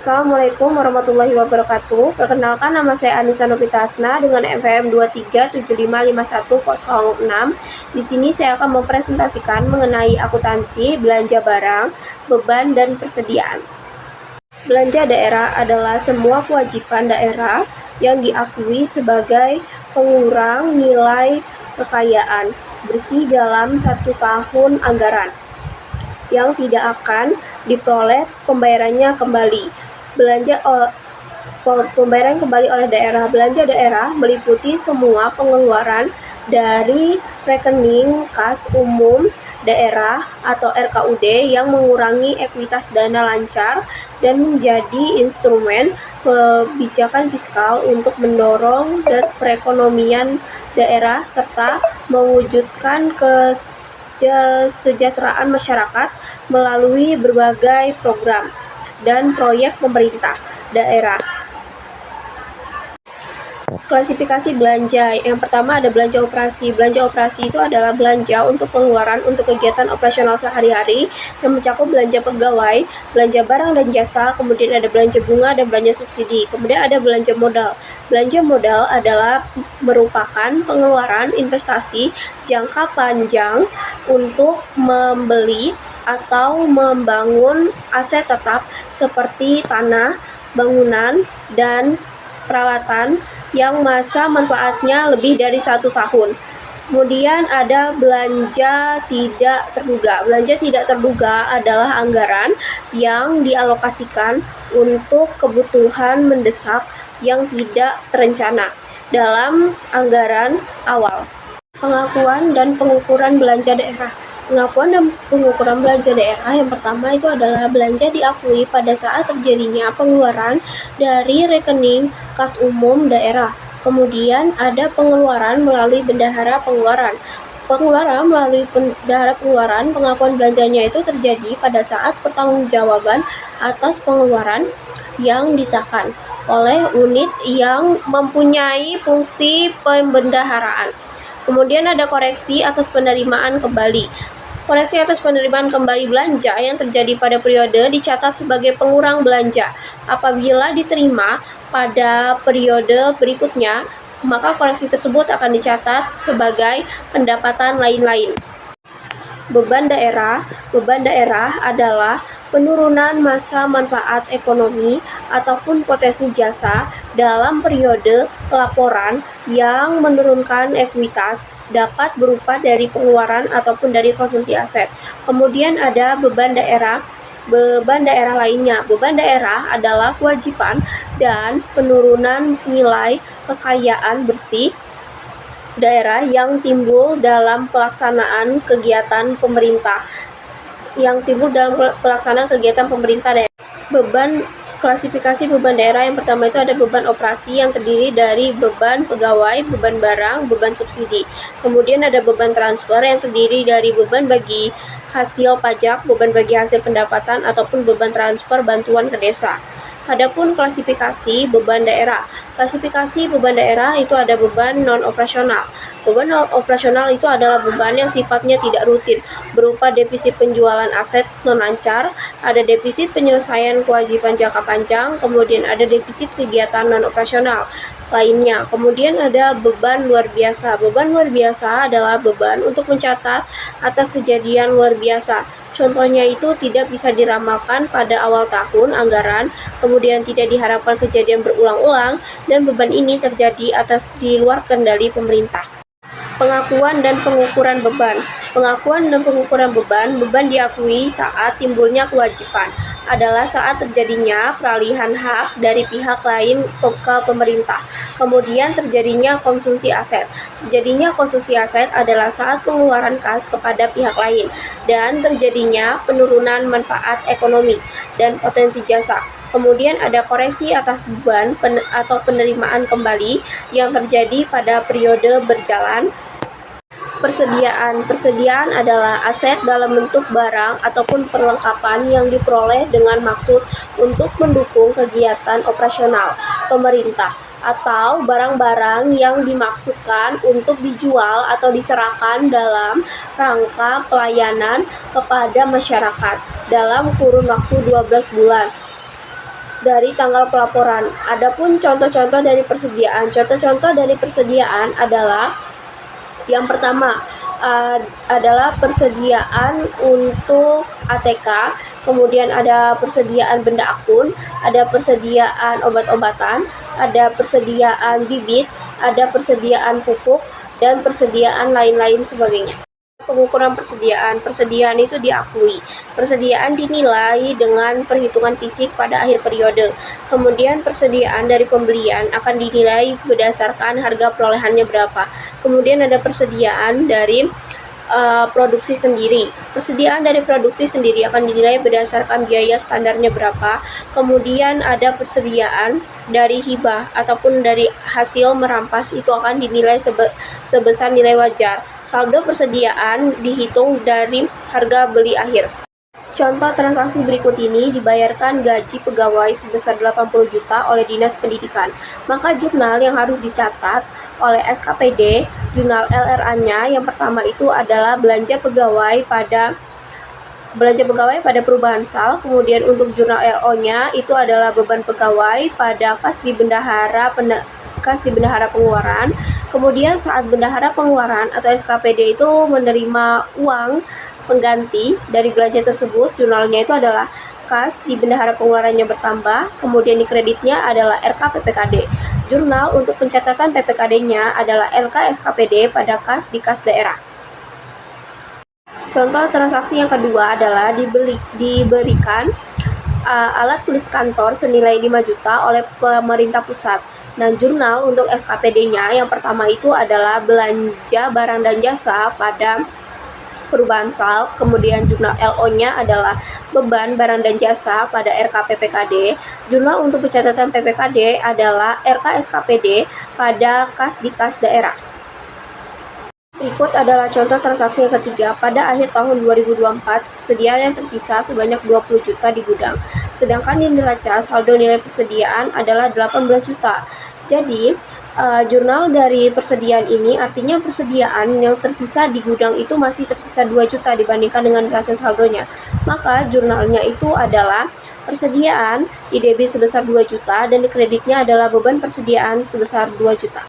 Assalamualaikum warahmatullahi wabarakatuh. Perkenalkan, nama saya Anissa Novitasna dengan NPM 23755106. Di sini saya akan mempresentasikan mengenai akuntansi, belanja barang, beban, dan persediaan. Belanja daerah adalah semua kewajiban daerah yang diakui sebagai pengurang nilai kekayaan bersih dalam 1 tahun anggaran yang tidak akan diperoleh pembayarannya kembali. Pembayaran kembali oleh daerah. Belanja daerah meliputi semua pengeluaran dari rekening kas umum daerah atau RKUD yang mengurangi ekuitas dana lancar dan menjadi instrumen kebijakan fiskal untuk mendorong perekonomian daerah serta mewujudkan kesejahteraan masyarakat melalui berbagai program dan proyek pemerintah daerah. Klasifikasi belanja. Yang pertama ada belanja operasi. Belanja operasi itu adalah belanja untuk pengeluaran untuk kegiatan operasional sehari-hari yang mencakup belanja pegawai, belanja barang dan jasa, kemudian ada belanja bunga dan belanja subsidi. Kemudian ada belanja modal. Belanja modal adalah merupakan pengeluaran investasi jangka panjang untuk membeli atau membangun aset tetap seperti tanah, bangunan, dan peralatan yang masa manfaatnya lebih dari 1 tahun. Kemudian ada belanja tidak terduga. Belanja tidak terduga adalah anggaran yang dialokasikan untuk kebutuhan mendesak yang tidak terencana dalam anggaran awal. Pengakuan dan pengukuran belanja daerah. Pengakuan dan pengukuran belanja daerah yang pertama itu adalah belanja diakui pada saat terjadinya pengeluaran dari rekening kas umum daerah. Kemudian ada pengeluaran melalui bendahara pengeluaran. Pengeluaran melalui bendahara pengeluaran, pengakuan belanjanya itu terjadi pada saat pertanggungjawaban atas pengeluaran yang disahkan oleh unit yang mempunyai fungsi pembendaharaan. Kemudian ada koreksi atas penerimaan kembali. Koreksi atas penerimaan kembali belanja yang terjadi pada periode dicatat sebagai pengurang belanja. Apabila diterima pada periode berikutnya, maka koreksi tersebut akan dicatat sebagai pendapatan lain-lain. Beban daerah. Beban daerah adalah penurunan masa manfaat ekonomi ataupun potensi jasa dalam periode pelaporan yang menurunkan ekuitas, dapat berupa dari pengeluaran ataupun dari konsumsi aset. Kemudian ada beban daerah. Beban daerah lainnya. Beban daerah adalah kewajiban dan penurunan nilai kekayaan bersih daerah yang timbul dalam pelaksanaan kegiatan pemerintah. Daerah. Beban. Klasifikasi beban daerah yang pertama itu ada beban operasi yang terdiri dari beban pegawai, beban barang, beban subsidi. Kemudian ada beban transfer yang terdiri dari beban bagi hasil pajak, beban bagi hasil pendapatan, ataupun beban transfer bantuan ke desa. Adapun klasifikasi beban daerah. Klasifikasi beban daerah itu ada beban non-operasional. Beban non-operasional itu adalah beban yang sifatnya tidak rutin, berupa defisit penjualan aset non-lancar, ada defisit penyelesaian kewajiban jangka panjang, kemudian ada defisit kegiatan non-operasional lainnya. Kemudian ada beban luar biasa. Beban luar biasa adalah beban untuk mencatat atas kejadian luar biasa. Contohnya itu tidak bisa diramalkan pada awal tahun anggaran, kemudian tidak diharapkan kejadian berulang-ulang, dan beban ini terjadi atas di luar kendali pemerintah. Pengakuan dan pengukuran beban. Pengakuan dan pengukuran beban. Beban diakui saat timbulnya kewajiban adalah saat terjadinya peralihan hak dari pihak lain ke pemerintah. Kemudian terjadinya konsumsi aset. Terjadinya konsumsi aset adalah saat pengeluaran kas kepada pihak lain dan terjadinya penurunan manfaat ekonomi dan potensi jasa. Kemudian ada koreksi atas beban atau penerimaan kembali yang terjadi pada periode berjalan. Persediaan. Persediaan adalah aset dalam bentuk barang ataupun perlengkapan yang diperoleh dengan maksud untuk mendukung kegiatan operasional pemerintah, atau barang-barang yang dimaksudkan untuk dijual atau diserahkan dalam rangka pelayanan kepada masyarakat dalam kurun waktu 12 bulan. dari tanggal pelaporan. Adapun contoh-contoh dari persediaan. Contoh-contoh dari persediaan adalah yang pertama adalah persediaan untuk ATK, kemudian ada persediaan benda akun, ada persediaan obat-obatan, ada persediaan bibit, ada persediaan pupuk, dan persediaan lain-lain sebagainya. Pengukuran persediaan. Persediaan itu diakui. Persediaan dinilai dengan perhitungan fisik pada akhir periode. Kemudian persediaan dari pembelian akan dinilai berdasarkan harga perolehannya berapa. Kemudian ada persediaan dari produksi sendiri. Persediaan dari produksi sendiri akan dinilai berdasarkan biaya standarnya berapa. Kemudian ada persediaan dari hibah ataupun dari hasil merampas, itu akan dinilai sebesar nilai wajar. Saldo persediaan dihitung dari harga beli akhir. Contoh transaksi berikut ini dibayarkan gaji pegawai sebesar 80 juta oleh Dinas Pendidikan. Maka jurnal yang harus dicatat oleh SKPD, jurnal LRA-nya yang pertama itu adalah belanja pegawai pada perubahan sal. Kemudian untuk jurnal LO-nya itu adalah beban pegawai pada kas di bendahara pengeluaran. Kemudian saat bendahara pengeluaran atau SKPD itu menerima uang pengganti dari belanja tersebut, jurnalnya itu adalah kas di bendahara pengeluarannya bertambah, kemudian di kreditnya adalah RK PPKD. Jurnal untuk pencatatan PPKD-nya adalah LK SKPD pada kas di kas daerah. Contoh transaksi yang kedua adalah diberikan alat tulis kantor senilai 5 juta oleh pemerintah pusat. Nah, jurnal untuk SKPD-nya yang pertama itu adalah belanja barang dan jasa pada perubahan sal. Kemudian jurnal LO-nya adalah beban barang dan jasa pada RK PPKD. Jurnal untuk pencatatan PPKD adalah RK SKPD pada kas di kas daerah. Berikut adalah contoh transaksi yang ketiga. Pada akhir tahun 2024, persediaan yang tersisa sebanyak 20 juta di gudang. Sedangkan di neraca saldo nilai persediaan adalah 18 juta. Jadi, jurnal dari persediaan ini artinya persediaan yang tersisa di gudang itu masih tersisa 2 juta dibandingkan dengan neraca saldonya. Maka jurnalnya itu adalah persediaan di debit sebesar 2 juta dan di kreditnya adalah beban persediaan sebesar 2 juta.